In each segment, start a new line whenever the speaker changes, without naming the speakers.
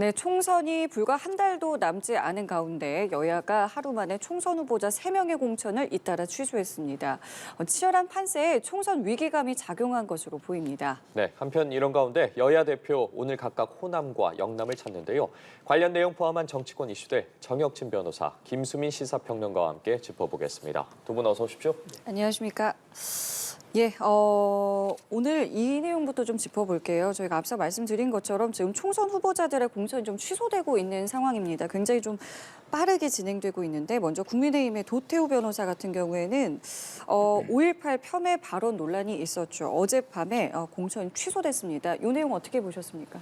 네, 총선이 불과 한 달도 남지 않은 가운데 여야가 하루 만에 총선 후보자 3명의 공천을 잇따라 취소했습니다. 치열한 판세에 총선 위기감이 작용한 것으로 보입니다.
네, 한편 이런 가운데 여야 대표 오늘 각각 호남과 영남을 찾는데요. 관련 내용 포함한 정치권 이슈들 정혁진 변호사, 김수민 시사평론가와 함께 짚어보겠습니다. 두 분 어서 오십시오.
안녕하십니까. 예, 오늘 이 내용부터 좀 짚어볼게요. 저희가 앞서 말씀드린 것처럼 지금 총선 후보자들의 공천이 좀 취소되고 있는 상황입니다. 굉장히 좀 빠르게 진행되고 있는데 먼저 국민의힘의 도태우 변호사 같은 경우에는 5.18 폄훼 발언 논란이 있었죠. 어젯밤에 공천이 취소됐습니다. 이 내용 어떻게 보셨습니까?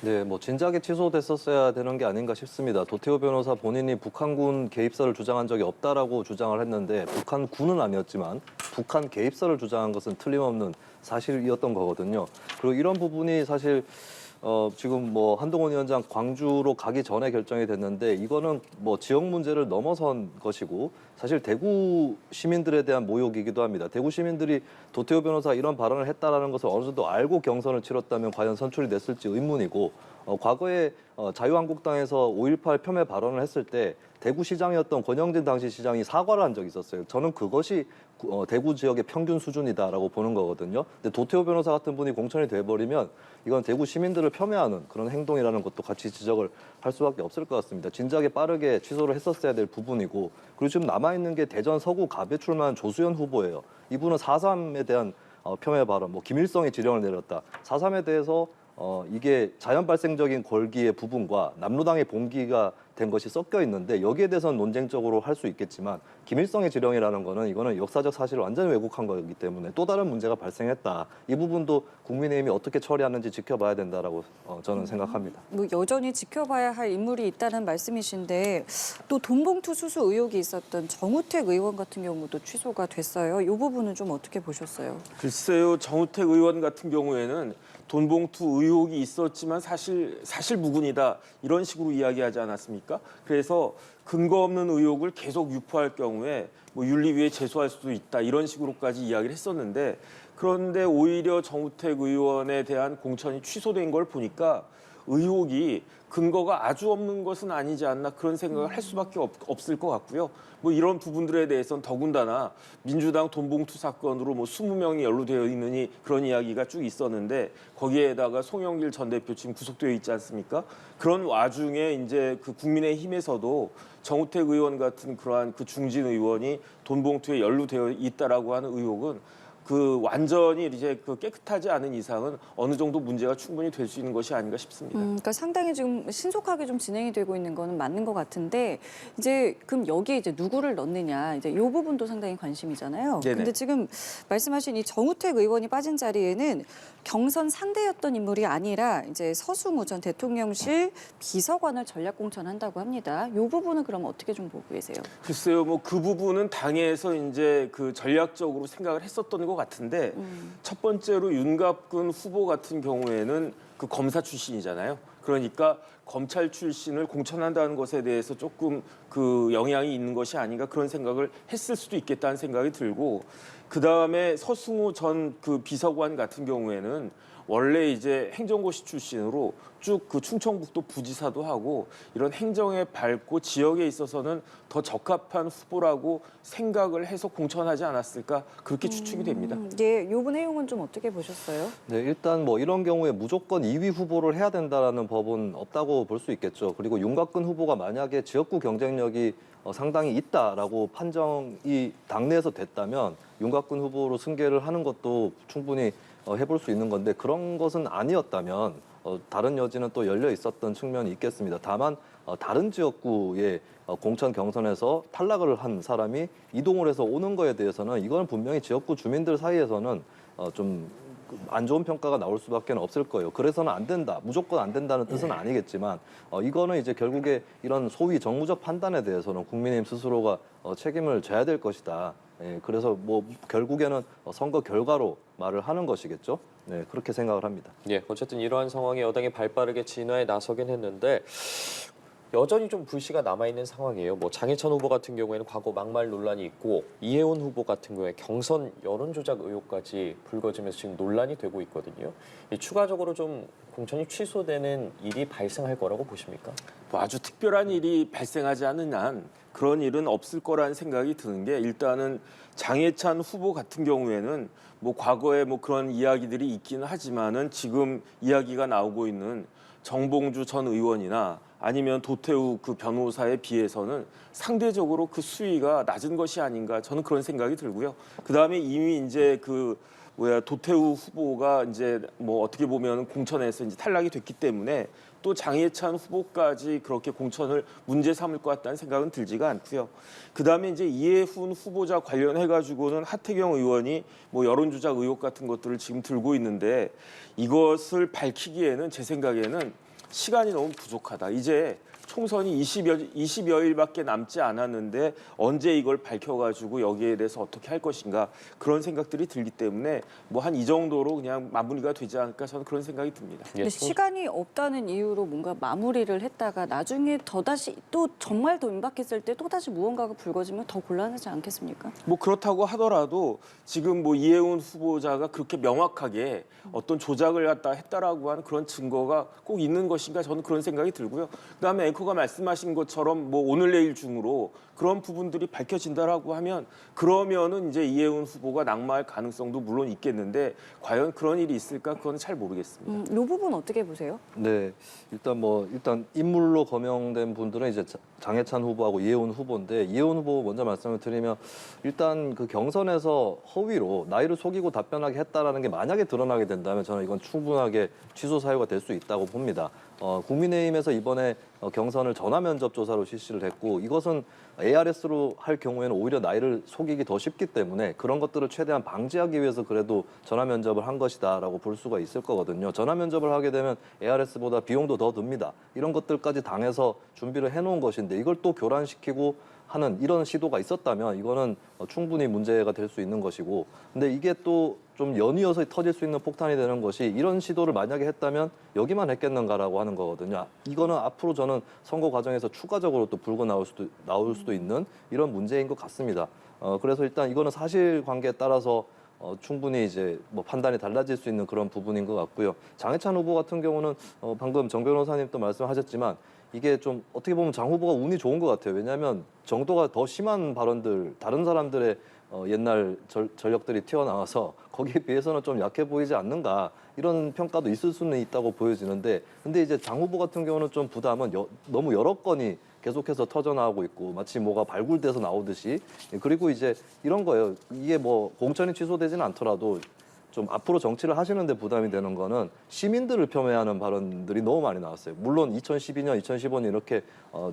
네, 진작에 취소됐었어야 되는 게 아닌가 싶습니다. 도태우 변호사 본인이 북한군 개입설을 주장한 적이 없다라고 주장을 했는데 북한군은 아니었지만 북한 개입설을 주장한 것은 틀림없는 사실이었던 거거든요. 그리고 이런 부분이 사실 지금 한동훈 위원장 광주로 가기 전에 결정이 됐는데 이거는 지역 문제를 넘어선 것이고 사실 대구 시민들에 대한 모욕이기도 합니다. 대구 시민들이 도태우 변호사 이런 발언을 했다라는 것을 어느 정도 알고 경선을 치렀다면 과연 선출이 됐을지 의문이고 과거에 자유한국당에서 5.18 폄훼 발언을 했을 때 대구시장이었던 권영진 당시 시장이 사과를 한 적이 있었어요. 저는 그것이 대구 지역의 평균 수준이다라고 보는 거거든요. 근데 도태우 변호사 같은 분이 공천이 돼버리면 이건 대구 시민들을 폄훼하는 그런 행동이라는 것도 같이 지적을 할 수밖에 없을 것 같습니다. 진작에 빠르게 취소를 했었어야 될 부분이고 그리고 지금 남아있는 게 대전 서구 갑에 출마한 조수현 후보예요. 이분은 4.3에 대한 폄훼 발언, 김일성이 지령을 내렸다. 4.3에 대해서 이게 자연 발생적인 골기의 부분과 남로당의 봉기가 된 것이 섞여 있는데 여기에 대해서는 논쟁적으로 할 수 있겠지만 김일성의 지령이라는 거는 이거는 역사적 사실을 완전히 왜곡한 거기 때문에 또 다른 문제가 발생했다. 이 부분도 국민의힘이 어떻게 처리하는지 지켜봐야 된다라고 저는 생각합니다.
여전히 지켜봐야 할 인물이 있다는 말씀이신데 또 돈봉투 수수 의혹이 있었던 정우택 의원 같은 경우도 취소가 됐어요. 이 부분은 좀 어떻게 보셨어요?
글쎄요, 정우택 의원 같은 경우에는 돈봉투 의혹이 있었지만 사실 무근이다 이런 식으로 이야기하지 않았습니까? 그래서 근거 없는 의혹을 계속 유포할 경우에 윤리위에 제소할 수도 있다 이런 식으로까지 이야기를 했었는데 그런데 오히려 정우택 의원에 대한 공천이 취소된 걸 보니까 의혹이 근거가 아주 없는 것은 아니지 않나 그런 생각을 할 수밖에 없을 것 같고요. 이런 부분들에 대해서는 더군다나 민주당 돈봉투 사건으로 20명이 연루되어 있느니 그런 이야기가 쭉 있었는데 거기에다가 송영길 전 대표 지금 구속되어 있지 않습니까? 그런 와중에 이제 그 국민의힘에서도 정우택 의원 같은 그러한 그 중진 의원이 돈봉투에 연루되어 있다라고 하는 의혹은 완전히 이제 깨끗하지 않은 이상은 어느 정도 문제가 충분히 될 수 있는 것이 아닌가 싶습니다.
그러니까 상당히 지금 신속하게 좀 진행이 되고 있는 거는 맞는 것 같은데 이제 그럼 여기에 이제 누구를 넣느냐 이제 이 부분도 상당히 관심이잖아요.
네네.
근데 지금 말씀하신 이 정우택 의원이 빠진 자리에는 경선 상대였던 인물이 아니라 이제 서승우 전 대통령실 비서관을 전략 공천한다고 합니다. 이 부분은 그럼 어떻게 좀 보고 계세요?
글쎄요, 그 부분은 당에서 이제 전략적으로 생각을 했었던 것 같은데 첫 번째로 윤갑근 후보 같은 경우에는 검사 출신이잖아요. 그러니까 검찰 출신을 공천한다는 것에 대해서 조금 영향이 있는 것이 아닌가 그런 생각을 했을 수도 있겠다는 생각이 들고 그다음에 서승우 전 비서관 같은 경우에는 원래 이제 행정고시 출신으로 쭉 충청북도 부지사도 하고 이런 행정에 밝고 지역에 있어서는 더 적합한 후보라고 생각을 해서 공천하지 않았을까 그렇게 추측이 됩니다.
예, 요 내용은 좀 어떻게 보셨어요?
네, 일단 이런 경우에 무조건 2위 후보를 해야 된다라는 법은 없다고 볼 수 있겠죠. 그리고 윤곽근 후보가 만약에 지역구 경쟁력이 상당히 있다라고 판정이 당내에서 됐다면 윤곽근 후보로 승계를 하는 것도 충분히 해볼 수 있는 건데 그런 것은 아니었다면 다른 여지는 또 열려 있었던 측면이 있겠습니다. 다만 다른 지역구의 공천 경선에서 탈락을 한 사람이 이동을 해서 오는 거에 대해서는 이건 분명히 지역구 주민들 사이에서는 좀 안 좋은 평가가 나올 수밖에 없을 거예요. 그래서는 안 된다, 무조건 안 된다는 뜻은 아니겠지만 이거는 이제 결국에 이런 소위 정무적 판단에 대해서는 국민의힘 스스로가 책임을 져야 될 것이다. 예, 그래서 결국에는 선거 결과로 말을 하는 것이겠죠. 네, 그렇게 생각을 합니다.
예, 어쨌든 이러한 상황에 여당이 발빠르게 진화에 나서긴 했는데 여전히 좀 불씨가 남아있는 상황이에요. 뭐 장해찬 후보 같은 경우에는 과거 막말 논란이 있고 이혜원 후보 같은 경우에 경선 여론조작 의혹까지 불거지면서 지금 논란이 되고 있거든요. 추가적으로 좀 공천이 취소되는 일이 발생할 거라고 보십니까?
뭐 아주 특별한 일이 발생하지 않는 한 그런 일은 없을 거라는 생각이 드는 게 일단은 장해찬 후보 같은 경우에는 뭐 과거에 뭐 그런 이야기들이 있기는 하지만은 지금 이야기가 나오고 있는 정봉주 전 의원이나 아니면 도태우 그 변호사에 비해서는 상대적으로 그 수위가 낮은 것이 아닌가 저는 그런 생각이 들고요. 그다음에 이미 이제 도태우 후보가 이제 뭐 어떻게 보면 공천에서 이제 탈락이 됐기 때문에 또 장해찬 후보까지 그렇게 공천을 문제 삼을 것 같다는 생각은 들지가 않고요. 그다음에 이제 이혜훈 후보자 관련해 가지고는 하태경 의원이 뭐 여론조작 의혹 같은 것들을 지금 들고 있는데 이것을 밝히기에는 제 생각에는 시간이 너무 부족하다. 이제 총선이 20여일밖에 남지 않았는데 언제 이걸 밝혀가지고 여기에 대해서 어떻게 할 것인가 그런 생각들이 들기 때문에 뭐 한 이 정도로 그냥 마무리가 되지 않을까 저는 그런 생각이 듭니다.
근데 시간이 없다는 이유로 뭔가 마무리를 했다가 나중에 더다시 또 정말 더 임박했을 때 또다시 무언가가 불거지면 더 곤란하지 않겠습니까?
뭐 그렇다고 하더라도 지금 뭐 이혜훈 후보자가 그렇게 명확하게 어떤 조작을 갖다 했다라고 하는 그런 증거가 꼭 있는 것인가 저는 그런 생각이 들고요. 그다음에 앵커가 말씀하신 것처럼 뭐 오늘 내일 중으로 그런 부분들이 밝혀진다라고 하면 그러면은 이제 이혜훈 후보가 낙마할 가능성도 물론 있겠는데 과연 그런 일이 있을까 그건 잘 모르겠습니다.
이 부분 어떻게 보세요?
네, 일단 인물로 거명된 분들은 이제 장해찬 후보하고 이혜훈 후보인데 이혜훈 후보 먼저 말씀을 드리면 일단 그 경선에서 허위로 나이를 속이고 답변하게 했다라는 게 만약에 드러나게 된다면 저는 이건 충분하게 취소 사유가 될 수 있다고 봅니다. 국민의힘에서 이번에 경선을 전화 면접 조사로 실시를 했고 이것은 ARS로 할 경우에는 오히려 나이를 속이기 더 쉽기 때문에 그런 것들을 최대한 방지하기 위해서 그래도 전화 면접을 한 것이다라고 볼 수가 있을 거거든요. 전화 면접을 하게 되면 ARS보다 비용도 더 듭니다. 이런 것들까지 당해서 준비를 해놓은 것인데 이걸 또 교란시키고 하는 이런 시도가 있었다면 이거는 충분히 문제가 될 수 있는 것이고 근데 이게 또 좀 연이어서 터질 수 있는 폭탄이 되는 것이 이런 시도를 만약에 했다면 여기만 했겠는가라고 하는 거거든요. 이거는 앞으로 저는 선거 과정에서 추가적으로 또 불고 나올 수도 있는 이런 문제인 것 같습니다. 그래서 일단 이거는 사실관계에 따라서 충분히 이제 뭐 판단이 달라질 수 있는 그런 부분인 것 같고요. 장해찬 후보 같은 경우는 방금 정 변호사님도 말씀하셨지만 이게 좀 어떻게 보면 장 후보가 운이 좋은 것 같아요. 왜냐하면 정도가 더 심한 발언들, 다른 사람들의 옛날 전력들이 튀어나와서 거기에 비해서는 좀 약해 보이지 않는가 이런 평가도 있을 수는 있다고 보여지는데 근데 이제 장 후보 같은 경우는 좀 부담은 너무 여러 건이 계속해서 터져나오고 있고 마치 뭐가 발굴돼서 나오듯이 그리고 이제 이런 거예요. 이게 뭐 공천이 취소되지는 않더라도 좀 앞으로 정치를 하시는데 부담이 되는 거는 시민들을 폄훼하는 발언들이 너무 많이 나왔어요. 물론 2012년, 2015년 이렇게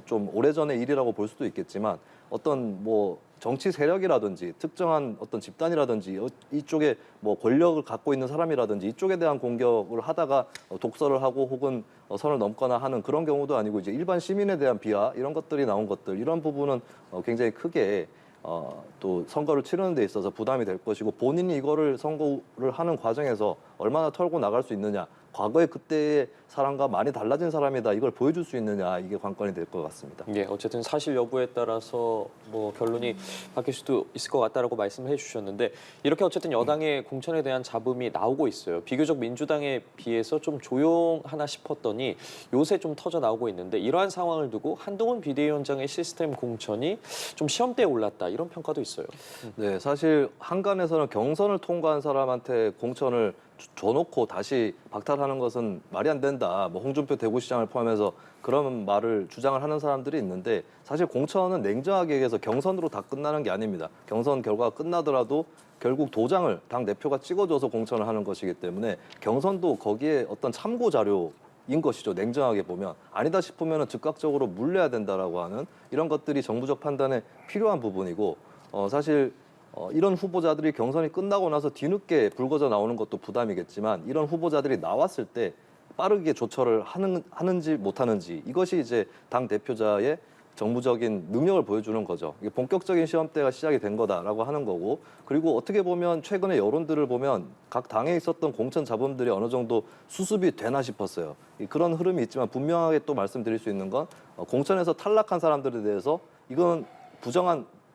좀 오래전의 일이라고 볼 수도 있겠지만 어떤 뭐 정치 세력이라든지 특정한 어떤 집단이라든지 이쪽에 뭐 권력을 갖고 있는 사람이라든지 이쪽에 대한 공격을 하다가 독설을 하고 혹은 선을 넘거나 하는 그런 경우도 아니고 이제 일반 시민에 대한 비하 이런 것들이 나온 것들 이런 부분은 굉장히 크게 또 선거를 치르는 데 있어서 부담이 될 것이고 본인이 이거를 선거를 하는 과정에서 얼마나 털고 나갈 수 있느냐 과거에 그때의 사람과 많이 달라진 사람이다 이걸 보여줄 수 있느냐 이게 관건이 될 것 같습니다.
예, 어쨌든 사실 여부에 따라서 뭐 결론이 바뀔 수도 있을 것 같다라고 말씀을 해주셨는데 이렇게 어쨌든 여당의 공천에 대한 잡음이 나오고 있어요. 비교적 민주당에 비해서 좀 조용하나 싶었더니 요새 좀 터져 나오고 있는데 이러한 상황을 두고 한동훈 비대위원장의 시스템 공천이 좀 시험대에 올랐다 이런 평가도 있어요.
네, 사실 한간에서는 경선을 통과한 사람한테 공천을 줘놓고 다시 박탈하는 것은 말이 안 된다. 뭐 홍준표 대구시장을 포함해서 그런 말을 주장을 하는 사람들이 있는데 사실 공천은 냉정하게 얘기해서 경선으로 다 끝나는 게 아닙니다. 경선 결과가 끝나더라도 결국 도장을 당 대표가 찍어줘서 공천을 하는 것이기 때문에 경선도 거기에 어떤 참고 자료인 것이죠. 냉정하게 보면 아니다 싶으면 즉각적으로 물려야 된다라고 하는 이런 것들이 정부적 판단에 필요한 부분이고 사실 이런 후보자들이 경선이 끝나고 나서 뒤늦게 불거져 나오는 것도 부담이겠지만 이런 후보자들이 나왔을 때 빠르게 조처를 하는지 못하는지 이것이 이제 당 대표자의 정무적인 능력을 보여주는 거죠. 이게 본격적인 시험대가 시작이 된 거다라고 하는 거고, 그리고 어떻게 보면 최근에 여론들을 보면 각 당에 있었던 공천 자금들이 어느 정도 수습이 되나 싶었어요. 그런 흐름이 있지만 분명하게 또 말씀드릴 수 있는 건 공천에서 탈락한 사람들에 대해서 이건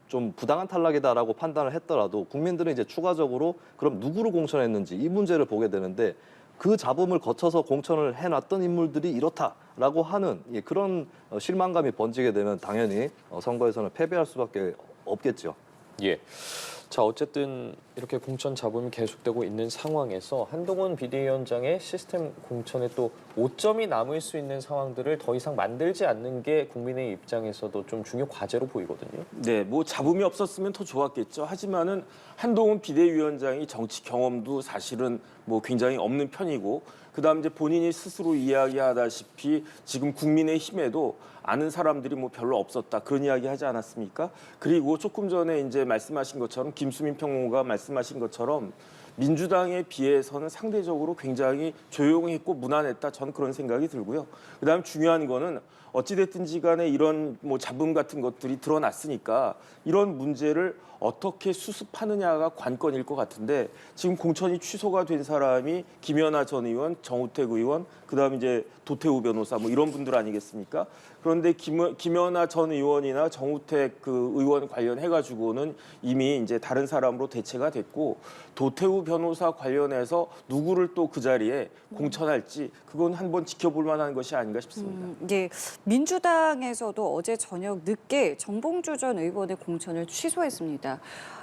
좀 부당한 탈락이다라고 판단을 했더라도 국민들은 이제 추가적으로 그럼 누구를 공천했는지 이 문제를 보게 되는데, 그 잡음을 거쳐서 공천을 해놨던 인물들이 이렇다라고 하는 그런 실망감이 번지게 되면 당연히 선거에서는 패배할 수밖에 없겠죠.
예. 자, 어쨌든 이렇게 공천 잡음이 계속되고 있는 상황에서 한동훈 비대위원장의 시스템 공천에 또 오점이 남을 수 있는 상황들을 더 이상 만들지 않는 게 국민의 입장에서도 좀 중요 과제로 보이거든요.
네, 뭐 잡음이 없었으면 더 좋았겠죠. 하지만은 한동훈 비대위원장이 정치 경험도 사실은 뭐 굉장히 없는 편이고, 그다음 이제 본인이 스스로 이야기하다시피 지금 국민의힘에도 아는 사람들이 뭐 별로 없었다, 그런 이야기 하지 않았습니까? 그리고 조금 전에 이제 말씀하신 것처럼 김수민 평론가가 말씀하신 것처럼 민주당에 비해서는 상대적으로 굉장히 조용했고 무난했다, 저는 그런 생각이 들고요. 그다음 중요한 거는 어찌됐든지 간에 이런 뭐 잡음 같은 것들이 드러났으니까 이런 문제를 어떻게 수습하느냐가 관건일 것 같은데, 지금 공천이 취소가 된 사람이 김연아 전 의원, 정우택 의원, 그다음 이제 도태우 변호사 뭐 이런 분들 아니겠습니까? 그런데 김연아 전 의원이나 정우택 그 의원 관련해 가지고는 이미 이제 다른 사람으로 대체가 됐고, 도태우 변호사 관련해서 누구를 또 그 자리에 공천할지 그건 한번 지켜볼 만한 것이 아닌가 싶습니다.
예, 민주당에서도 어제 저녁 늦게 정봉주 전 의원의 공천을 취소했습니다.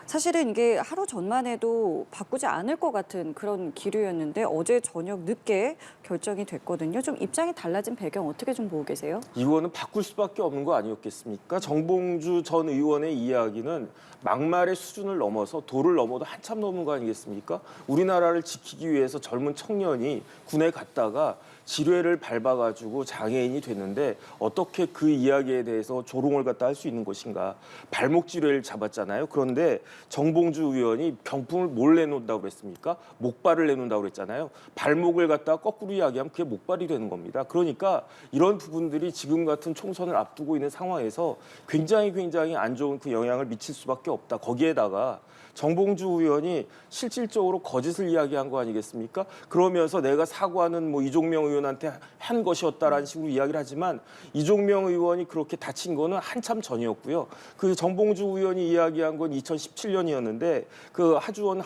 사실은 이게 하루 전만 해도 바꾸지 않을 것 같은 그런 기류였는데 어제 저녁 늦게 결정이 됐거든요. 좀 입장이 달라진 배경 어떻게 좀 보고 계세요?
이거는 바꿀 수밖에 없는 거 아니었겠습니까? 정봉주 전 의원의 이야기는 막말의 수준을 넘어서 도를 넘어도 한참 넘은 거 아니겠습니까? 우리나라를 지키기 위해서 젊은 청년이 군에 갔다가 지뢰를 밟아가지고 장애인이 됐는데 어떻게 그 이야기에 대해서 조롱을 갖다 할 수 있는 것인가. 발목 지뢰를 잡았잖아요. 그런데 정봉주 의원이 병풍을 뭘 내놓는다고 그랬습니까? 목발을 내놓는다고 그랬잖아요. 발목을 갖다가 거꾸로 이야기하면 그게 목발이 되는 겁니다. 그러니까 이런 부분들이 지금 같은 총선을 앞두고 있는 상황에서 굉장히 안 좋은 그 영향을 미칠 수밖에 없다. 거기에다가 정봉주 의원이 실질적으로 거짓을 이야기한 거 아니겠습니까? 그러면서 내가 사과는 뭐 이종명 의원한테 한 것이었다라는 식으로 이야기를 하지만 이종명 의원이 그렇게 다친 거는 한참 전이었고요. 그 정봉주 의원이 이야기한 건 2017년이었는데 그 하주원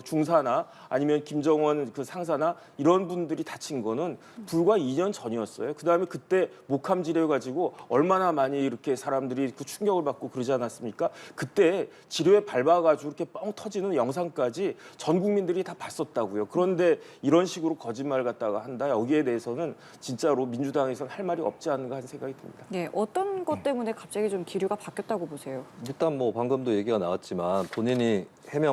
중사나 아니면 김정원 그 상사나 이런 분들이 다친 거는 불과 2년 전이었어요. 그다음에 그때 목함 지뢰 가지고 얼마나 많이 이렇게 사람들이 그 충격을 받고 그러지 않았습니까? 그때 지뢰에 밟아가지고 이렇게 뻥 터지는 영상까지 전 국민들이 다 봤었다고요. 그런데 이런 식으로 거짓말 갖다가 한다. 여기에 대해서는 진짜로 민주당에서는 할 말이 없지 않은가 하는 생각이 듭니다.
네, 어떤 것 때문에 갑자기 좀 기류가 바뀌었다고 보세요?
일단 뭐 방금도 얘기가 나왔지만 본인이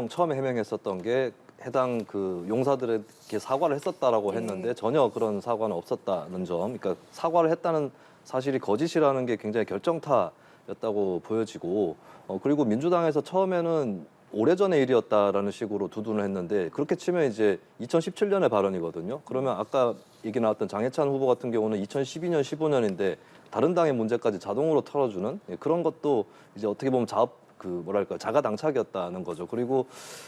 처음에 해명했었던 게 해당 그 용사들에게 사과를 했었다라고 했는데 전혀 그런 사과는 없었다는 점. 그러니까 사과를 했다는 사실이 거짓이라는 게 굉장히 결정타였다고 보여지고, 그리고 민주당에서 처음에는 오래전의 일이었다라는 식으로 두둔을 했는데, 그렇게 치면 이제 2017년의 발언이거든요. 그러면 아까 얘기 나왔던 장해찬 후보 같은 경우는 2012년, 15년인데 다른 당의 문제까지 자동으로 털어주는 그런 것도 이제 어떻게 보면 자가당착이었다는 거죠. 그리고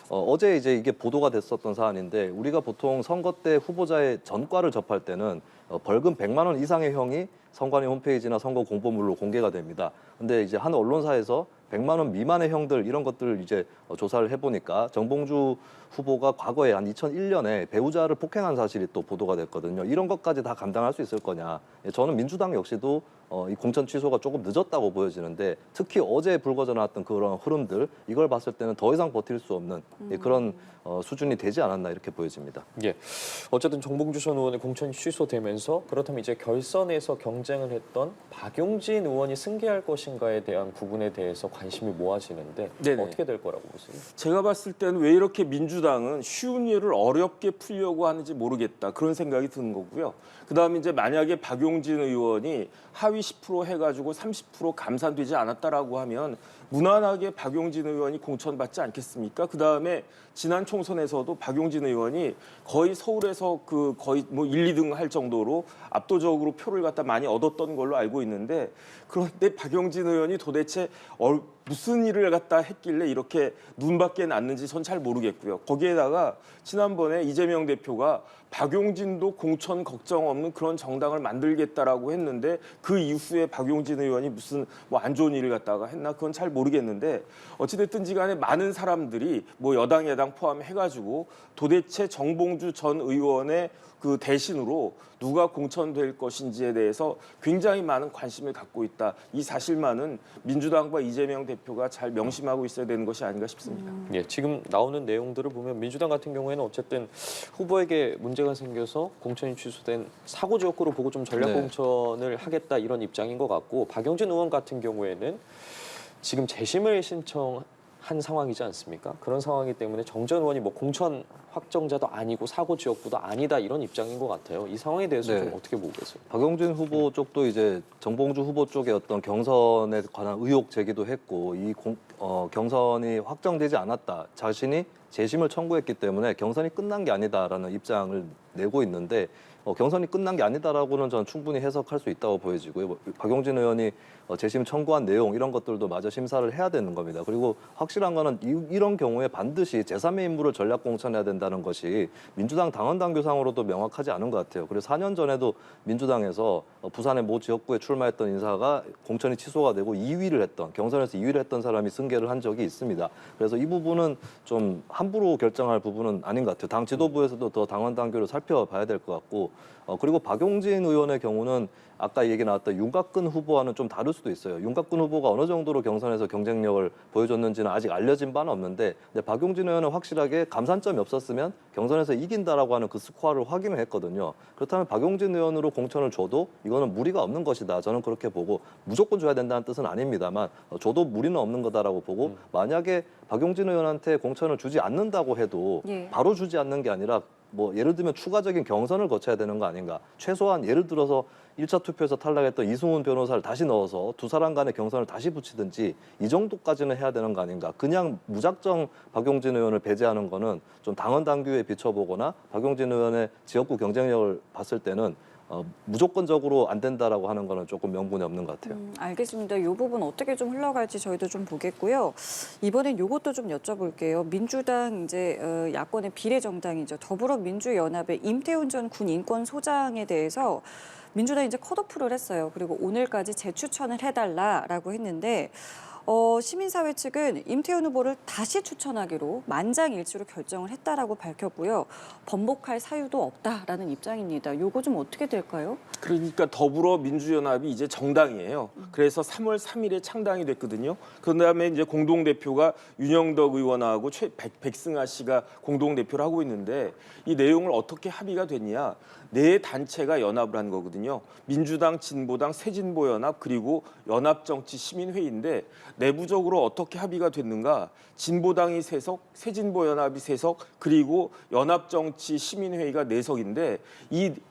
어제 이제 이게 보도가 됐었던 사안인데, 우리가 보통 선거 때 후보자의 전과를 접할 때는 벌금 100만 원 이상의 형이 선관위 홈페이지나 선거 공보물로 공개가 됩니다. 근데 이제 한 언론사에서 100만 원 미만의 형들 이런 것들을 이제 조사를 해보니까 정봉주 후보가 과거에 한 2001년에 배우자를 폭행한 사실이 또 보도가 됐거든요. 이런 것까지 다 감당할 수 있을 거냐. 저는 민주당 역시도 이 공천 취소가 조금 늦었다고 보여지는데, 특히 어제 불거져 나왔던 그런 흐름들, 이걸 봤을 때는 더 이상 버틸 수 없는 그런 수준이 되지 않았나 이렇게 보여집니다.
예. 어쨌든 정봉주 전 의원의 공천이 취소되면서 그렇다면 이제 결선에서 경쟁을 했던 박용진 의원이 승계할 것인가에 대한 부분에 대해서 관심이 모아지는데
네네.
어떻게 될 거라고 보세요?
제가 봤을 때는 왜 이렇게 민주당은 쉬운 일을 어렵게 풀려고 하는지 모르겠다, 그런 생각이 드는 거고요. 그다음에 이제 만약에 박용진 의원이 하위 10% 해가지고 30% 감산되지 않았다라고 하면 무난하게 박용진 의원이 공천받지 않겠습니까? 그 다음에 지난 총선에서도 박용진 의원이 거의 서울에서 그 거의 뭐 1, 2등 할 정도로 압도적으로 표를 갖다 많이 얻었던 걸로 알고 있는데, 그런데 박용진 의원이 도대체 무슨 일을 갖다 했길래 이렇게 눈밖에 났는지 전 잘 모르겠고요. 거기에다가 지난번에 이재명 대표가 박용진도 공천 걱정 없는 그런 정당을 만들겠다라고 했는데 그 이후에 박용진 의원이 무슨 뭐 안 좋은 일을 갖다가 했나 그건 잘 모르겠는데, 어찌됐든지 간에 많은 사람들이 뭐 여당 야당 포함해가지고 도대체 정봉주 전 의원의 그 대신으로 누가 공천될 것인지에 대해서 굉장히 많은 관심을 갖고 있다. 이 사실만은 민주당과 이재명 대표가 잘 명심하고 있어야 되는 것이 아닌가 싶습니다.
예, 지금 나오는 내용들을 보면 민주당 같은 경우에는 어쨌든 후보에게 문제가 생겨서 공천이 취소된 사고 지역구로 보고 좀 전략
네.
공천을 하겠다 이런 입장인 것 같고, 박용진 의원 같은 경우에는 지금 재심을 신청한 상황이지 않습니까? 그런 상황이기 때문에 정 전 의원이 뭐 공천 확정자도 아니고 사고 지역구도 아니다 이런 입장인 것 같아요. 이 상황에 대해서
네.
좀 어떻게 보고 계세요?
박용진 후보 쪽도 이제 정봉주 후보 쪽의 어떤 경선에 관한 의혹 제기도 했고, 이 경선이 확정되지 않았다, 자신이 재심을 청구했기 때문에 경선이 끝난 게 아니다라는 입장을 내고 있는데, 경선이 끝난 게 아니다라고는 저는 충분히 해석할 수 있다고 보여지고요. 박용진 의원이 재심 청구한 내용 이런 것들도 마저 심사를 해야 되는 겁니다. 그리고 확실한 거는 이런 경우에 반드시 제3의 인물을 전략 공천해야 된다는 것이 민주당 당원 당규상으로도 명확하지 않은 것 같아요. 그래서 4년 전에도 민주당에서 부산의 모 지역구에 출마했던 인사가 공천이 취소가 되고 2위를 했던, 경선에서 2위를 했던 사람이 승계를 한 적이 있습니다. 그래서 이 부분은 좀 함부로 결정할 부분은 아닌 것 같아요. 당 지도부에서도 더 당원 당규를 살펴봐야 될 것 같고, 그리고 박용진 의원의 경우는 아까 얘기 나왔던 윤곽근 후보와는 좀 다를 수도 있어요. 윤곽근 후보가 어느 정도로 경선에서 경쟁력을 보여줬는지는 아직 알려진 바는 없는데, 근데 박용진 의원은 확실하게 감산점이 없었으면 경선에서 이긴다라고 하는 그 스코어를 확인을 했거든요. 그렇다면 박용진 의원으로 공천을 줘도 이거는 무리가 없는 것이다. 저는 그렇게 보고, 무조건 줘야 된다는 뜻은 아닙니다만 줘도 무리는 없는 거다라고 보고, 만약에 박용진 의원한테 공천을 주지 않는다고 해도
예.
바로 주지 않는 게 아니라 뭐 예를 들면 추가적인 경선을 거쳐야 되는 거 아닌가. 최소한 예를 들어서 1차 투표에서 탈락했던 이승훈 변호사를 다시 넣어서 두 사람 간의 경선을 다시 붙이든지 이 정도까지는 해야 되는 거 아닌가. 그냥 무작정 박용진 의원을 배제하는 거는 좀 당원 당규에 비춰보거나 박용진 의원의 지역구 경쟁력을 봤을 때는 무조건적으로 안 된다라고 하는 거는 조금 명분이 없는 것 같아요.
알겠습니다. 이 부분 어떻게 좀 흘러갈지 저희도 좀 보겠고요. 이번엔 이것도 좀 여쭤볼게요. 민주당 이제 야권의 비례정당이죠. 더불어민주연합의 임태훈 전 군 인권소장에 대해서 민주당이 이제 컷오프를 했어요. 그리고 오늘까지 재추천을 해달라라고 했는데, 시민사회 측은 임태훈 후보를 다시 추천하기로 만장일치로 결정을 했다라고 밝혔고요. 번복할 사유도 없다라는 입장입니다. 요거 좀 어떻게 될까요?
그러니까 더불어민주연합이 이제 정당이에요. 그래서 3월 3일에 창당이 됐거든요. 그다음에 이제 공동대표가 윤영덕 의원하고 백승아 씨가 공동대표를 하고 있는데, 이 내용을 어떻게 합의가 됐냐. 네 단체가 연합을 한 거거든요. 민주당, 진보당, 새진보연합, 그리고 연합정치시민회의인데, 내부적으로 어떻게 합의가 됐는가. 진보당이 3석, 새진보연합이 3석, 그리고 연합정치시민회의가 4석인데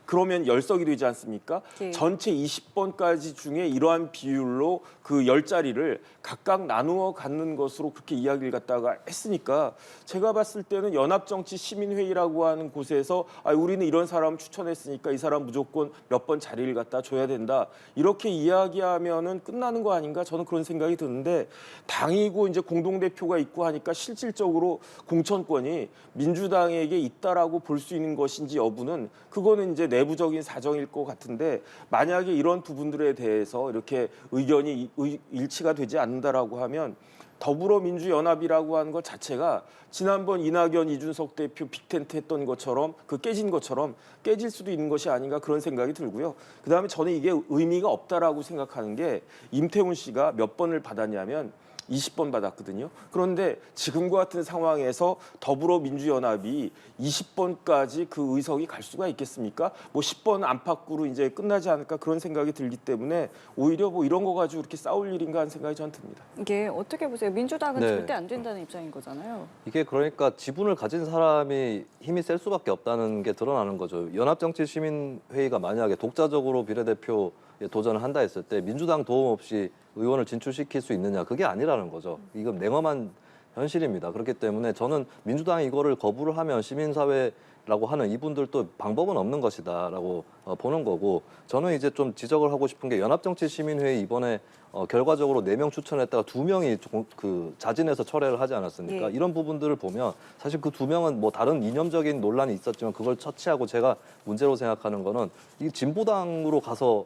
그러면 10석이 되지 않습니까?
예.
전체 20번까지 중에 이러한 비율로 그 10자리를 각각 나누어 갖는 것으로 그렇게 이야기를 갖다가 했으니까, 제가 봤을 때는 연합정치시민회의라고 하는 곳에서 우리는 이런 사람 추천했으니까 이 사람 무조건 몇 번 자리를 갖다 줘야 된다, 이렇게 이야기하면은 끝나는 거 아닌가, 저는 그런 생각이 드는데, 당이고 이제 공동대표가 있고 하니까 실질적으로 공천권이 민주당에게 있다라고 볼 수 있는 것인지 여부는, 그거는 이제 내부적인 사정일 것 같은데, 만약에 이런 부분들에 대해서 이렇게 의견이 일치가 되지 않는다라고 하면 더불어민주연합이라고 하는 것 자체가 지난번 이낙연, 이준석 대표 빅텐트 했던 것처럼 깨진 것처럼 깨질 수도 있는 것이 아닌가, 그런 생각이 들고요. 그다음에 저는 이게 의미가 없다라고 생각하는 게, 임태훈 씨가 몇 번을 받았냐면 20번 받았거든요. 그런데 지금과 같은 상황에서 더불어민주연합이 20번까지 그 의석이 갈 수가 있겠습니까? 뭐 10번 안팎으로 이제 끝나지 않을까, 그런 생각이 들기 때문에 오히려 뭐 이런 거 가지고 이렇게 싸울 일인가 하는 생각이 저는 듭니다.
이게 어떻게 보세요? 민주당은
네.
절대 안 된다는 입장인 거잖아요.
이게 그러니까 지분을 가진 사람이 힘이 셀 수밖에 없다는 게 드러나는 거죠. 연합정치시민회의가 만약에 독자적으로 비례대표 도전을 한다 했을 때 민주당 도움 없이 의원을 진출시킬 수 있느냐, 그게 아니라는 거죠. 이건 냉엄한 현실입니다. 그렇기 때문에 저는 민주당이 이거를 거부를 하면 시민사회라고 하는 이분들도 방법은 없는 것이다라고 보는 거고, 저는 이제 좀 지적을 하고 싶은 게 연합정치시민회의 이번에 결과적으로 4명 추천했다가 2명이 그 자진해서 철회를 하지 않았습니까?
예.
이런 부분들을 보면 사실 그 2명은 뭐 다른 이념적인 논란이 있었지만 그걸 처치하고, 제가 문제로 생각하는 거는 이 진보당으로 가서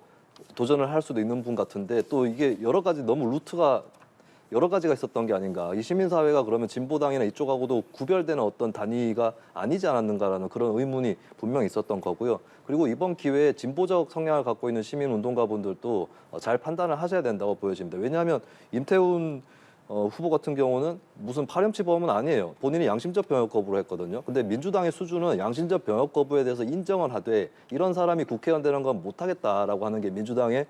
도전을 할 수도 있는 분 같은데, 또 이게 여러 가지 너무 루트가 여러 가지가 있었던 게 아닌가. 이 시민사회가 그러면 진보당이나 이쪽하고도 구별되는 어떤 단위가 아니지 않았는가라는 그런 의문이 분명히 있었던 거고요. 그리고 이번 기회에 진보적 성향을 갖고 있는 시민운동가분들도 잘 판단을 하셔야 된다고 보여집니다. 왜냐하면 임태훈 후보 같은 경우는 무슨 파렴치범은 아니에요. 본인이 양심적 병역 거부를 했거든요. 근데 민주당의 수준은 양심적 병역 거부에 대해서 인정을 하되 이런 사람이 국회의원 되는 건 못하겠다라고 하는 게 민주당의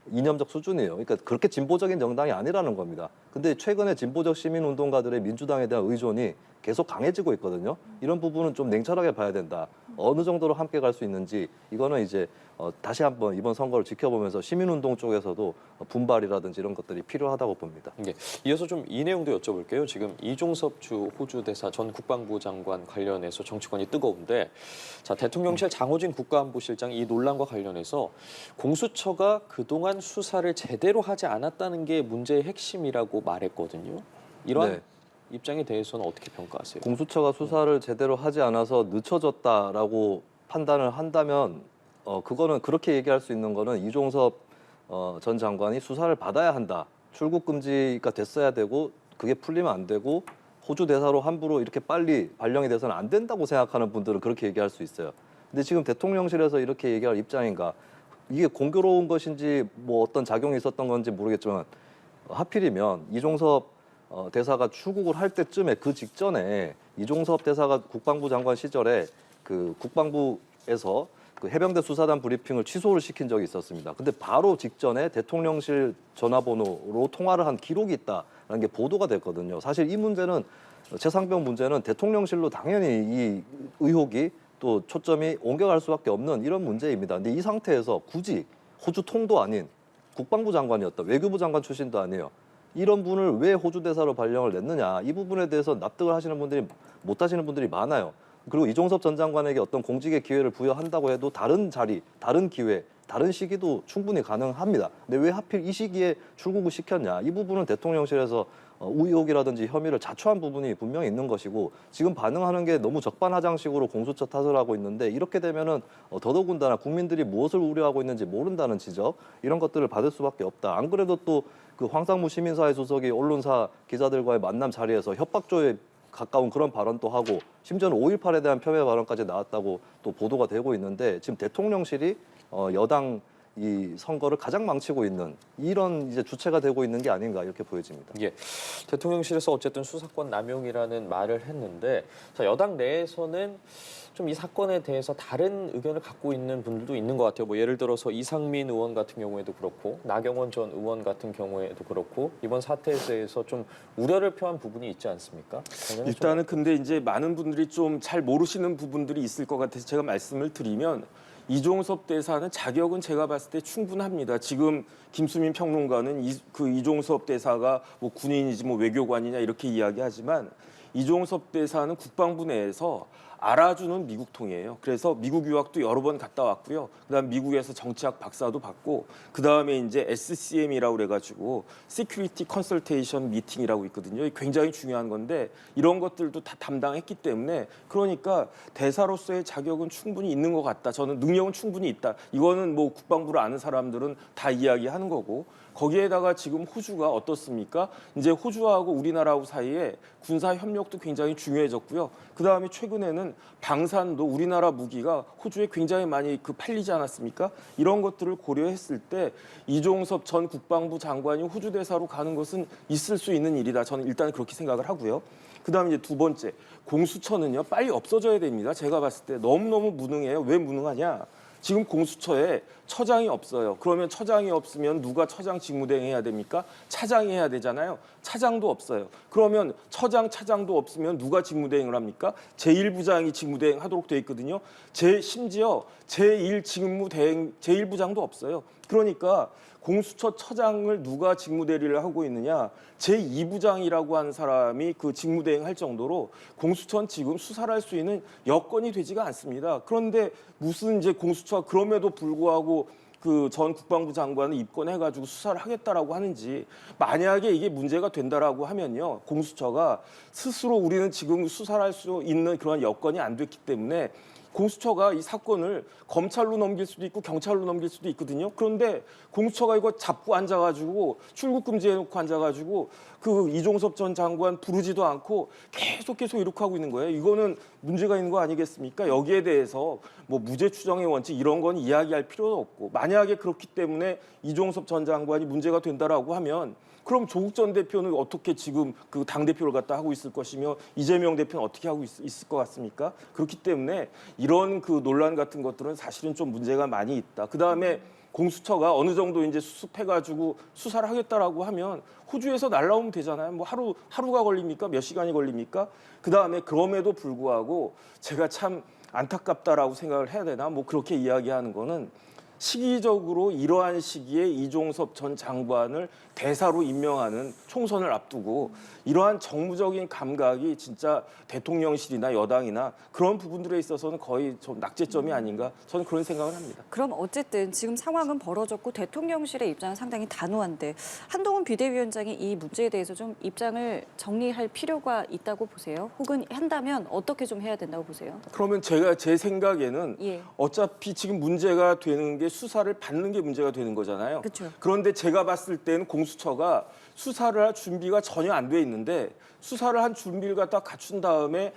이념적 수준이에요. 그러니까 그렇게 진보적인 정당이 아니라는 겁니다. 근데 최근에 진보적 시민운동가들의 민주당에 대한 의존이 계속 강해지고 있거든요. 이런 부분은 좀 냉철하게 봐야 된다. 어느 정도로 함께 갈 수 있는지, 이거는 이제 다시 한번 이번 선거를 지켜보면서 시민운동 쪽에서도 분발이라든지 이런 것들이 필요하다고 봅니다.
예. 이어서 좀 이 내용도 여쭤볼게요. 지금 이종섭 주 호주 대사 전 국방부 장관 관련해서 정치권이 뜨거운데, 자, 대통령실 장호진 국가안보실장이 이 논란과 관련해서 공수처가 그동안 수사를 제대로 하지 않았다는 게 문제의 핵심이라고 말했거든요. 이러한
네.
입장에 대해서는 어떻게 평가하세요?
공수처가 수사를 제대로 하지 않아서 늦춰졌다라고 판단을 한다면 그거는 그렇게 얘기할 수 있는 거는 이종섭 전 장관이 수사를 받아야 한다. 출국 금지가 됐어야 되고 그게 풀리면 안 되고 호주 대사로 함부로 이렇게 빨리 발령이 돼서는 안 된다고 생각하는 분들은 그렇게 얘기할 수 있어요. 근데 지금 대통령실에서 이렇게 얘기할 입장인가? 이게 공교로운 것인지 뭐 어떤 작용이 있었던 건지 모르겠지만 하필이면 이종섭 대사가 출국을 할 때쯤에 그 직전에 이종섭 대사가 국방부 장관 시절에 그 국방부에서 그 해병대 수사단 브리핑을 취소를 시킨 적이 있었습니다. 근데 바로 직전에 대통령실 전화번호로 통화를 한 기록이 있다라는 게 보도가 됐거든요. 사실 이 문제는 최상병 문제는 대통령실로 당연히 이 의혹이 또 초점이 옮겨갈 수밖에 없는 이런 문제입니다. 근데 이 상태에서 굳이 호주 통도 아닌 국방부 장관이었다, 외교부 장관 출신도 아니에요. 이런 분을 왜 호주 대사로 발령을 냈느냐, 이 부분에 대해서 납득을 하시는 분들이 못 하시는 분들이 많아요. 그리고 이종섭 전 장관에게 어떤 공직의 기회를 부여한다고 해도 다른 자리, 다른 기회, 다른 시기도 충분히 가능합니다. 근데 왜 하필 이 시기에 출국을 시켰냐, 이 부분은 대통령실에서 의혹이라든지 혐의를 자초한 부분이 분명히 있는 것이고, 지금 반응하는 게 너무 적반하장식으로 공수처 탓을 하고 있는데, 이렇게 되면은 더더군다나 국민들이 무엇을 우려하고 있는지 모른다는 지적, 이런 것들을 받을 수밖에 없다. 안 그래도 또 그 황상무 시민사회 수석이 언론사 기자들과의 만남 자리에서 협박조에 가까운 그런 발언도 하고, 심지어는 5.18에 대한 폄훼 발언까지 나왔다고 또 보도가 되고 있는데, 지금 대통령실이 여당 이 선거를 가장 망치고 있는 이런 이제 주체가 되고 있는 게 아닌가, 이렇게 보여집니다.
예, 대통령실에서 어쨌든 수사권 남용이라는 말을 했는데, 자, 여당 내에서는 좀 이 사건에 대해서 다른 의견을 갖고 있는 분들도 있는 것 같아요. 뭐 예를 들어서 이상민 의원 같은 경우에도 그렇고, 나경원 전 의원 같은 경우에도 그렇고, 이번 사태에 대해서 좀 우려를 표한 부분이 있지 않습니까?
일단은 근데 이제 많은 분들이 좀 잘 모르시는 부분들이 있을 것 같아서 제가 말씀을 드리면, 이종섭 대사는 자격은 제가 봤을 때 충분합니다. 지금 김수민 평론가는 이종섭 대사가 뭐 군인이지 뭐 외교관이냐 이렇게 이야기하지만, 이종섭 대사는 국방부 내에서 알아주는 미국통이에요. 그래서 미국 유학도 여러 번 갔다 왔고요. 그다음 미국에서 정치학 박사도 받고, 그다음에 이제 SCM이라고 그래가지고 Security Consultation Meeting이라고 있거든요. 굉장히 중요한 건데 이런 것들도 다 담당했기 때문에, 그러니까 대사로서의 자격은 충분히 있는 것 같다. 저는 능력은 충분히 있다. 이거는 뭐 국방부를 아는 사람들은 다 이야기하는 거고, 거기에다가 지금 호주가 어떻습니까? 이제 호주하고 우리나라하고 사이에 군사 협력도 굉장히 중요해졌고요. 그다음에 최근에는 방산도 우리나라 무기가 호주에 굉장히 많이 팔리지 않았습니까? 이런 것들을 고려했을 때 이종섭 전 국방부 장관이 호주 대사로 가는 것은 있을 수 있는 일이다. 저는 일단 그렇게 생각을 하고요. 그다음에 이제 두 번째, 공수처는요 빨리 없어져야 됩니다. 제가 봤을 때 너무너무 무능해요. 왜 무능하냐? 지금 공수처에 처장이 없어요. 그러면 처장이 없으면 누가 처장 직무대행 해야 됩니까? 차장이 해야 되잖아요. 차장도 없어요. 그러면 처장, 차장도 없으면 누가 직무대행을 합니까? 제1부장이 직무대행 하도록 돼 있거든요. 심지어 제1 직무대행, 제1부장도 없어요. 그러니까 공수처 처장을 누가 직무대리를 하고 있느냐, 제2부장이라고 하는 사람이 그 직무대행할 정도로 공수처는 지금 수사를 할 수 있는 여건이 되지가 않습니다. 그런데 무슨 이제 공수처가 그럼에도 불구하고 그 전 국방부 장관을 입건해가지고 수사를 하겠다라고 하는지, 만약에 이게 문제가 된다라고 하면요, 공수처가 스스로 우리는 지금 수사를 할 수 있는 그런 여건이 안 됐기 때문에 공수처가 이 사건을 검찰로 넘길 수도 있고 경찰로 넘길 수도 있거든요. 그런데 공수처가 이거 잡고 앉아가지고 출국 금지해놓고 앉아가지고 그 이종섭 전 장관 부르지도 않고 계속 이렇게 하고 있는 거예요. 이거는 문제가 있는 거 아니겠습니까? 여기에 대해서 뭐 무죄 추정의 원칙 이런 건 이야기할 필요도 없고, 만약에 그렇기 때문에 이종섭 전 장관이 문제가 된다라고 하면 그럼 조국 전 대표는 어떻게 지금 그 당대표를 갖다 하고 있을 것이며 이재명 대표는 어떻게 하고 있을 것 같습니까? 그렇기 때문에 이런 그 논란 같은 것들은 사실은 좀 문제가 많이 있다. 그다음에 공수처가 어느 정도 이제 수습해가지고 수사를 하겠다라고 하면 호주에서 날라오면 되잖아요. 뭐 하루가 걸립니까? 몇 시간이 걸립니까? 그다음에 그럼에도 불구하고 제가 참 안타깝다라고 생각을 해야 되나? 뭐 그렇게 이야기하는 거는 시기적으로 이러한 시기에 이종섭 전 장관을 대사로 임명하는 총선을 앞두고 이러한 정무적인 감각이 진짜 대통령실이나 여당이나 그런 부분들에 있어서는 거의 좀 낙제점이 아닌가, 저는 그런 생각을 합니다.
그럼 어쨌든 지금 상황은 벌어졌고 대통령실의 입장은 상당히 단호한데 한동훈 비대위원장이 이 문제에 대해서 좀 입장을 정리할 필요가 있다고 보세요? 혹은 한다면 어떻게 좀 해야 된다고 보세요?
그러면 제 생각에는
예.
어차피 지금 문제가 되는 게 수사를 받는 게 문제가 되는 거잖아요.
그쵸.
그런데 제가 봤을 때는 공수처가 수사를 할 준비가 전혀 안 돼 있는데, 수사를 한 준비를 갖다 갖춘 다음에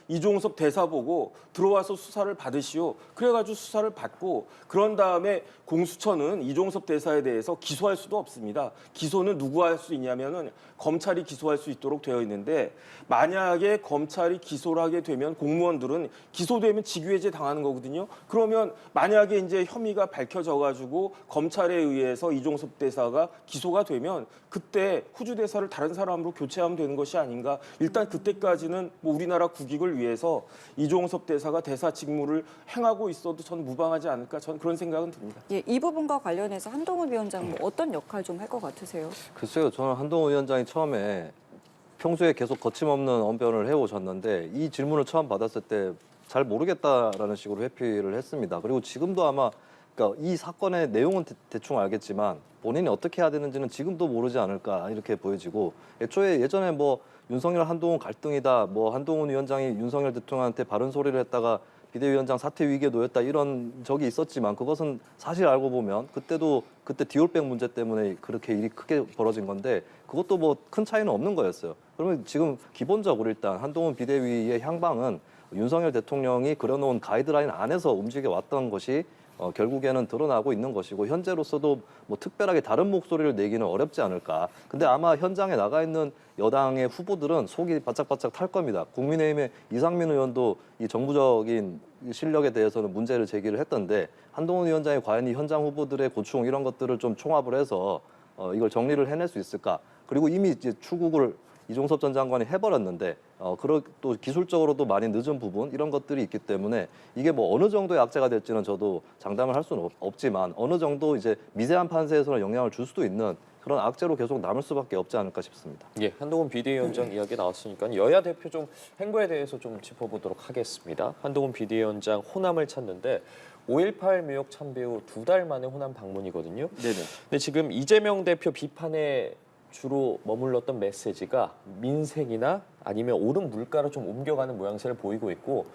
이종섭 대사 보고 들어와서 수사를 받으시오. 그래가지고 수사를 받고 그런 다음에 공수처는 이종섭 대사에 대해서 기소할 수도 없습니다. 기소는 누가 할 수 있냐면은 검찰이 기소할 수 있도록 되어 있는데, 만약에 검찰이 기소를 하게 되면 공무원들은 기소되면 직위해제 당하는 거거든요. 그러면 만약에 이제 혐의가 밝혀져가지고 검찰에 의해서 이종섭 대사가 기소가 되면 그때 후주 대사를 다른 사람으로 교체하면 되는 것이 아닌가. 일단 그때까지는 뭐 우리나라 국익을 위해서 이종섭 대사가 대사 직무를 행하고 있어도 저는 무방하지 않을까, 저는 그런 생각은 듭니다.
예, 이 부분과 관련해서 한동훈 위원장 뭐 어떤 역할 좀 할 것 같으세요?
글쎄요, 저는 한동훈 위원장이 처음에 평소에 계속 거침없는 언변을 해오셨는데 이 질문을 처음 받았을 때 잘 모르겠다라는 식으로 회피를 했습니다. 그리고 지금도 아마 그러니까 이 사건의 내용은 대충 알겠지만 본인이 어떻게 해야 되는지는 지금도 모르지 않을까 이렇게 보여지고, 애초에 예전에 뭐 윤석열 한동훈 갈등이다, 뭐 한동훈 위원장이 윤석열 대통령한테 바른 소리를 했다가 비대위원장 사퇴 위기에 놓였다 이런 적이 있었지만 그것은 사실 알고 보면 그때 디올백 문제 때문에 그렇게 일이 크게 벌어진 건데 그것도 뭐 큰 차이는 없는 거였어요. 그러면 지금 기본적으로 일단 한동훈 비대위의 향방은 윤석열 대통령이 그려놓은 가이드라인 안에서 움직여 왔던 것이 결국에는 드러나고 있는 것이고, 현재로서도 뭐 특별하게 다른 목소리를 내기는 어렵지 않을까. 근데 아마 현장에 나가 있는 여당의 후보들은 속이 바짝바짝 탈 겁니다. 국민의힘의 이상민 의원도 이 정부적인 실력에 대해서는 문제를 제기를 했던데, 한동훈 위원장이 과연 이 현장 후보들의 고충 이런 것들을 좀 총합을 해서 이걸 정리를 해낼 수 있을까. 그리고 이미 이제 출국을 이종섭 전 장관이 해버렸는데 또 기술적으로도 많이 늦은 부분 이런 것들이 있기 때문에 이게 뭐 어느 정도의 악재가 될지는 저도 장담을 할 수는 없지만 어느 정도 이제 미세한 판세에서는 영향을 줄 수도 있는 그런 악재로 계속 남을 수밖에 없지 않을까 싶습니다.
예, 한동훈 비대위원장 이야기 나왔으니까 여야 대표 좀 행보에 대해서 좀 짚어보도록 하겠습니다. 한동훈 비대위원장 호남을 찾는데 5.18 묘역 참배 후 2달 만에 호남 방문이거든요.
네네.
근데 지금 이재명 대표 비판에 주로 머물렀던 메시지가 민생이나 아니면 오른 물가로 좀 옮겨가는 모양새를 보이고 있고,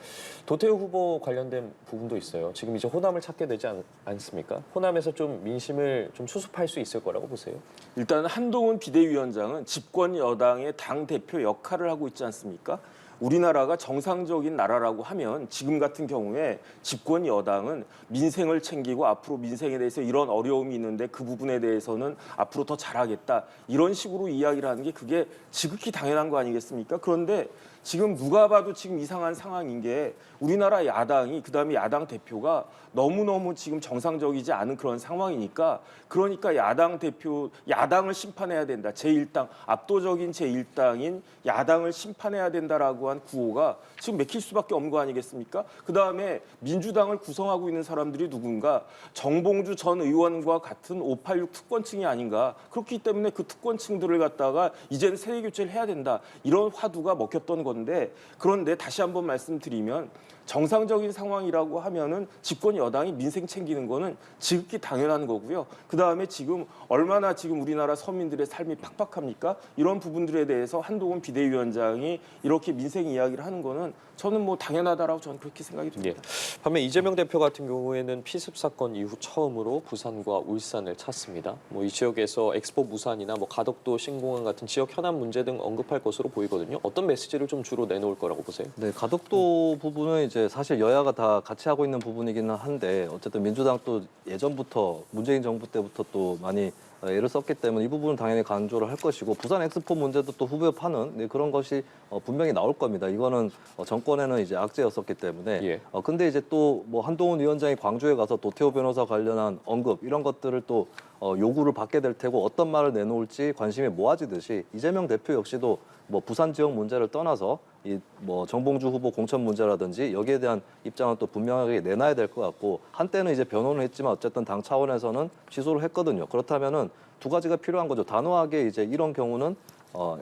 도태우 후보 관련된 부분도 있어요. 지금 이제 호남을 찾게 되지 않습니까? 호남에서 좀 민심을 좀 수습할 수 있을 거라고 보세요?
일단 한동훈 비대위원장은 집권 여당의 당 대표 역할을 하고 있지 않습니까? 우리나라가 정상적인 나라라고 하면 지금 같은 경우에 집권 여당은 민생을 챙기고 앞으로 민생에 대해서 이런 어려움이 있는데 그 부분에 대해서는 앞으로 더 잘하겠다, 이런 식으로 이야기를 하는 게 그게 지극히 당연한 거 아니겠습니까? 그런데 지금 누가 봐도 지금 이상한 상황인 게, 우리나라 야당이 그다음에 야당 대표가 너무너무 지금 정상적이지 않은 그런 상황이니까, 그러니까 야당을 심판해야 된다. 제1당, 압도적인 제1당인 야당을 심판해야 된다라고 해달라고 한 구호가 지금 맥힐 수밖에 없는 거 아니겠습니까? 그다음에 민주당을 구성하고 있는 사람들이 누군가 정봉주 전 의원과 같은 586 특권층이 아닌가. 그렇기 때문에 그 특권층들을 갖다가 이제는 세대 교체를 해야 된다. 이런 화두가 먹혔던 건데, 그런데 다시 한번 말씀드리면 정상적인 상황이라고 하면은 집권 여당이 민생 챙기는 거는 지극히 당연한 거고요. 그다음에 지금 얼마나 지금 우리나라 서민들의 삶이 팍팍합니까? 이런 부분들에 대해서 한동훈 비대위원장이 이렇게 민생 이야기를 하는 거는 저는 뭐 당연하다라고 저는 그렇게 생각이 듭니다.
예. 반면 이재명 대표 같은 경우에는 피습 사건 이후 처음으로 부산과 울산을 찾습니다. 뭐 이 지역에서 엑스포 부산이나 뭐 가덕도 신공항 같은 지역 현안 문제 등 언급할 것으로 보이거든요. 어떤 메시지를 좀 주로 내놓을 거라고 보세요?
네, 가덕도 부분은 이제 사실 여야가 다 같이 하고 있는 부분이기는 한데 어쨌든 민주당도 예전부터 문재인 정부 때부터 또 많이 애를 썼기 때문에 이 부분은 당연히 강조를 할 것이고 부산 엑스포 문제도 또 후벼 파는 그런 것이 분명히 나올 겁니다. 이거는 정권에는 이제 악재였었기 때문에.
예.
근데 이제 또 뭐 한동훈 위원장이 광주에 가서 도태우 변호사 관련한 언급 이런 것들을 또 요구를 받게 될 테고 어떤 말을 내놓을지 관심이 모아지듯이 이재명 대표 역시도 뭐 부산 지역 문제를 떠나서 이 뭐 정봉주 후보 공천 문제라든지 여기에 대한 입장은 또 분명하게 내놔야 될 것 같고 한때는 이제 변호는 했지만 어쨌든 당 차원에서는 취소를 했거든요. 그렇다면은 두 가지가 필요한 거죠. 단호하게 이제 이런 경우는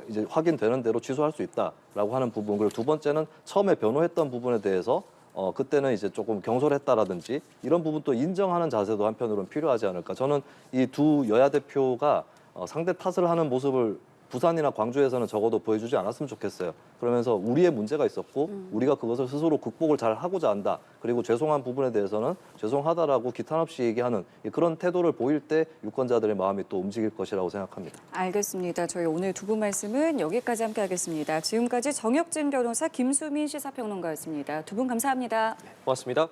이제 확인되는 대로 취소할 수 있다라고 하는 부분. 그리고 두 번째는 처음에 변호했던 부분에 대해서 그때는 이제 조금 경솔했다라든지 이런 부분도 인정하는 자세도 한편으로는 필요하지 않을까. 저는 이 두 여야 대표가 상대 탓을 하는 모습을 부산이나 광주에서는 적어도 보여주지 않았으면 좋겠어요. 그러면서 우리의 문제가 있었고 우리가 그것을 스스로 극복을 잘 하고자 한다. 그리고 죄송한 부분에 대해서는 죄송하다라고 기탄 없이 얘기하는 그런 태도를 보일 때 유권자들의 마음이 또 움직일 것이라고 생각합니다.
알겠습니다. 저희 오늘 두 분 말씀은 여기까지 함께하겠습니다. 지금까지 정혁진 변호사, 김수민 시사평론가였습니다. 두 분 감사합니다.
고맙습니다.